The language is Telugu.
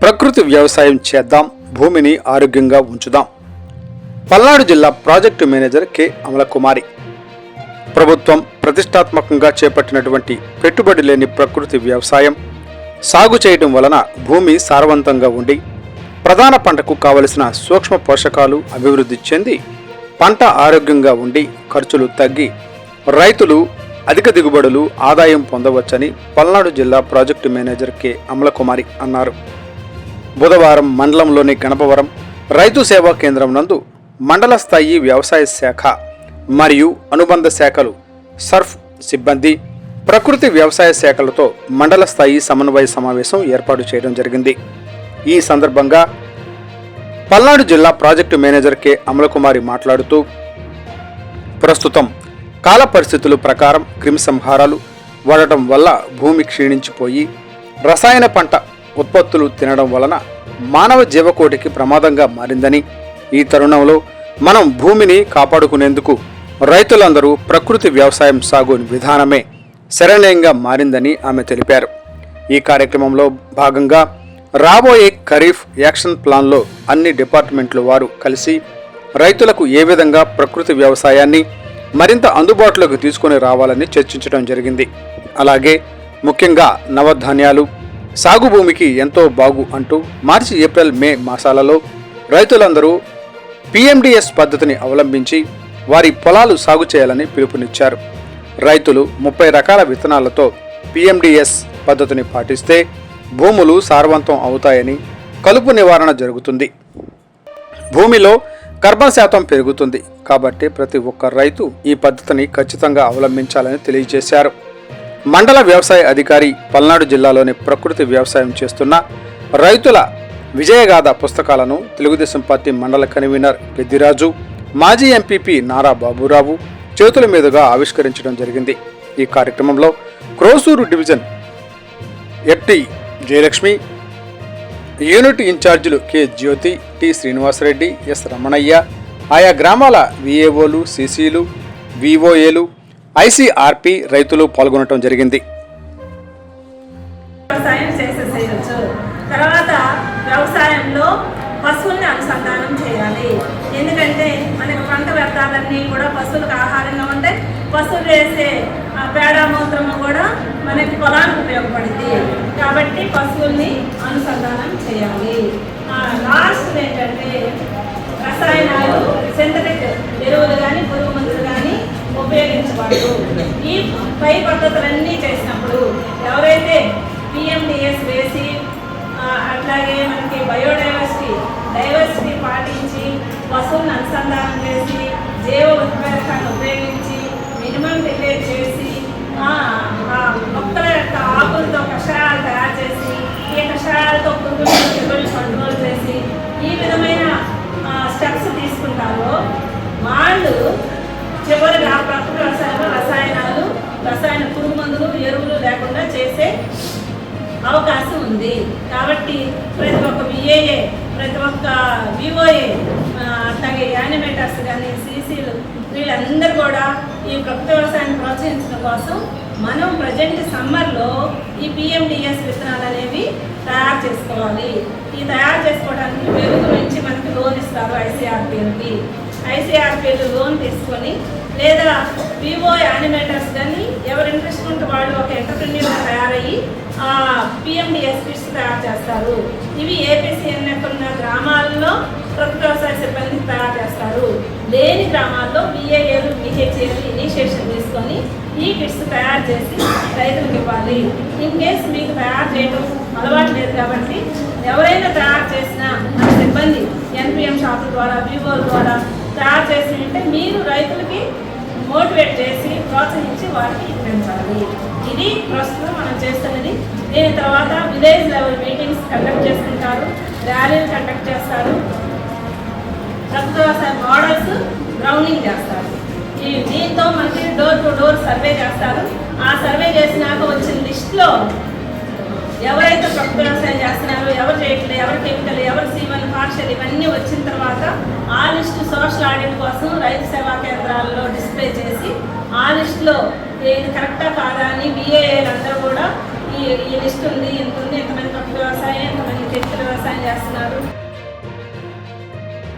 ప్రకృతి వ్యవసాయం చేద్దాం, భూమిని ఆరోగ్యంగా ఉంచుదాం. పల్నాడు జిల్లా ప్రాజెక్టు మేనేజర్ కె అమలకుమారి. ప్రభుత్వం ప్రతిష్టాత్మకంగా చేపట్టినటువంటి పెట్టుబడి లేని ప్రకృతి వ్యవసాయం సాగు చేయడం వలన భూమి సారవంతంగా ఉండి ప్రధాన పంటకు కావలసిన సూక్ష్మ పోషకాలు అభివృద్ధి చెంది పంట ఆరోగ్యంగా ఉండి ఖర్చులు తగ్గి రైతులు అధిక దిగుబడులు ఆదాయం పొందవచ్చని పల్నాడు జిల్లా ప్రాజెక్టు మేనేజర్ కె అమలకుమారి అన్నారు. బుధవారం మండలంలోని గణపవరం రైతు సేవా కేంద్రం నందు మండల స్థాయి వ్యవసాయ శాఖ మరియు అనుబంధ శాఖలు సర్ఫ్ సిబ్బంది ప్రకృతి వ్యవసాయ శాఖలతో మండల స్థాయి సమన్వయ సమావేశం ఏర్పాటు చేయడం జరిగింది. ఈ సందర్భంగా పల్నాడు జిల్లా ప్రాజెక్టు మేనేజర్ కె అమలకుమారి మాట్లాడుతూ, ప్రస్తుతం కాల పరిస్థితుల ప్రకారం క్రిమిసంహారాలు వాడటం వల్ల భూమి క్షీణించిపోయి రసాయన పంట ఉత్పత్తులు తినడం వలన మానవ జీవకోటికి ప్రమాదంగా మారిందని, ఈ తరుణంలో మనం భూమిని కాపాడుకునేందుకు రైతులందరూ ప్రకృతి వ్యవసాయం సాగు విధానమే శరణ్యంగా మారిందని ఆమె తెలిపారు. ఈ కార్యక్రమంలో భాగంగా రాబోయే ఖరీఫ్ యాక్షన్ ప్లాన్లో అన్ని డిపార్ట్మెంట్ల వారు కలిసి రైతులకు ఏ విధంగా ప్రకృతి వ్యవసాయాన్ని మరింత అందుబాటులోకి తీసుకొని రావాలని చర్చించడం జరిగింది. అలాగే ముఖ్యంగా నవధాన్యాలు సాగు భూమికి ఎంతో బాగు అంటూ మార్చి, ఏప్రిల్, మే మాసాలలో రైతులందరూ PMDS పద్ధతిని అవలంబించి వారి పొలాలు సాగు చేయాలని పిలుపునిచ్చారు. రైతులు 30 రకాల విత్తనాలతో PMDS పద్ధతిని పాటిస్తే భూములు సారవంతం అవుతాయని, కలుపు నివారణ జరుగుతుంది, భూమిలో కర్బన శాతం పెరుగుతుంది. కాబట్టి ప్రతి ఒక్క రైతు ఈ పద్ధతిని ఖచ్చితంగా అవలంబించాలని తెలియజేశారు. మండల వ్యవసాయ అధికారి పల్నాడు జిల్లాలోని ప్రకృతి వ్యవసాయం చేస్తున్న రైతుల విజయగాథ పుస్తకాలను తెలుగుదేశం పార్టీ మండల కన్వీనర్ పెద్దిరాజు, మాజీ ఎంపీపీ నారా బాబురావు చేతుల మీదుగా ఆవిష్కరించడం జరిగింది. ఈ కార్యక్రమంలో క్రోసూరు డివిజన్ ఎఫ్టి జయలక్ష్మి, యూనిట్ ఇన్ఛార్జీలు కె జ్యోతి, టి శ్రీనివాసరెడ్డి, ఎస్ రమణయ్య, ఆయా గ్రామాల విఏఓలు, సిసిలు, విఓఏలు, ICRP రైతులు పాల్గొనడం జరిగింది. తర్వాత వ్యవసాయంలో పశువుల్ని అనుసంధానం చేయాలి. ఎందుకంటే మనకు పంట వ్యర్థాలన్నీ కూడా పశువులకు ఆహారంగా ఉంటాయి. పశువులు వేసే పేడ మూత్రము కూడా మనకి పొలానికి ఉపయోగపడుతుంది. కాబట్టి పశువుల్ని అనుసంధానం చేయాలి. లాస్ట్ ఏంటంటే రసాయనాలు, సింథటిక్ ఎరువులు కానీ పురుగు మందులు కానీ ఉపయోగించబడదు. ఈ పై పద్ధతులన్నీ చేసినప్పుడు ఎవరైతే PMDS వేసి అట్లాగే మనకి డైవర్సిటీ పాటించి పశువులను అనుసంధానం చేసి జీవ ఉత్పాదకాన్ని ఉపయోగించి మినిమం టిలేజ్ చేసి మొక్కల యొక్క ఆకులతో కషాయాలు తయారు చేసి ఈ కషాయాలతో పురుగులు కంట్రోల్ చేసి ఈ విధమైన స్టెప్స్ తీసుకుంటారో వాళ్ళు చివరిగా ప్రకృతి వ్యవసాయంలో రసాయన పురుగు మందులు, ఎరువులు లేకుండా చేసే అవకాశం ఉంది. కాబట్టి ప్రతి ఒక్క VAA, ప్రతి ఒక్క VOA, అట్లాగే యానిమేటర్స్ కానీ, CCలు వీళ్ళందరూ కూడా ఈ ప్రకృతి వ్యవసాయాన్ని ప్రోత్సహించడం కోసం మనం ప్రజెంట్ సమ్మర్లో ఈ PMDS విత్తనాలు అనేవి తయారు చేసుకోవాలి. ఈ తయారు చేసుకోవడానికి వెలుగు నుంచి మనకి లోన్ ఇస్తారు ICRPలు లోన్ తీసుకొని, లేదా వివో యానిమేటర్స్ కానీ ఎవరు ఇంట్రెస్ట్ ఉంటే వాళ్ళు ఒక ఎంటర్ప్రెన్యూర్గా తయారయ్యి PMDS కిట్స్ తయారు చేస్తారు. ఇవి APCNF ఉన్న గ్రామాల్లో ప్రకృతి వ్యవసాయ సిబ్బంది తయారు చేస్తారు. లేని గ్రామాల్లో VAAలు, VHAలు ఇనిషియేషన్ తీసుకొని ఈ కిట్స్ తయారు చేసి రైతులకు ఇవ్వాలి. ఇన్ కేసు మీకు తయారు చేయడం అలవాటు లేదు కాబట్టి ఎవరైనా తయారు చేసిన మన సిబ్బంది NPM షాపుల ద్వారా, వివోల ద్వారా తయారు చేసి ఉంటే మీరు రైతులకి మోటివేట్ చేసి ప్రోత్సహించి వారికి ఇప్పించాలి. ఇది ప్రస్తుతం మనం చేస్తున్నది. దీని తర్వాత విలేజ్ లెవెల్ మీటింగ్స్ కండక్ట్ చేసుకుంటారు, ర్యాలీలు కండక్ట్ చేస్తారు, ప్రకృతి వ్యవసాయ మోడల్స్ గ్రౌండింగ్ చేస్తారు. దీంతో మనకి డోర్ టు డోర్ సర్వే చేస్తారు. ఆ సర్వే చేసినాక వచ్చిన లిస్ట్లో ఎవరైతే ప్రకృతి వ్యవసాయం చేస్తున్నారో, ఎవరు చేయట్లేదు, ఎవరు కెమికల్, ఎవరు C1 పార్షల్, ఇవన్నీ వచ్చిన తర్వాత ఆ లిస్టు సోషల్ ఆడిట్ కోసం రైతు సేవా కేంద్రాల్లో డిస్ప్లే చేసి ఆ లిస్టులో ఇది కరెక్టా కాదా అని VAAలందరూ కూడా ఈ లిస్ట్ ఉంది, ఇంతమంది ప్రకృతి వ్యవసాయం, ఇంతమంది కెమికల్ వ్యవసాయం చేస్తున్నారు.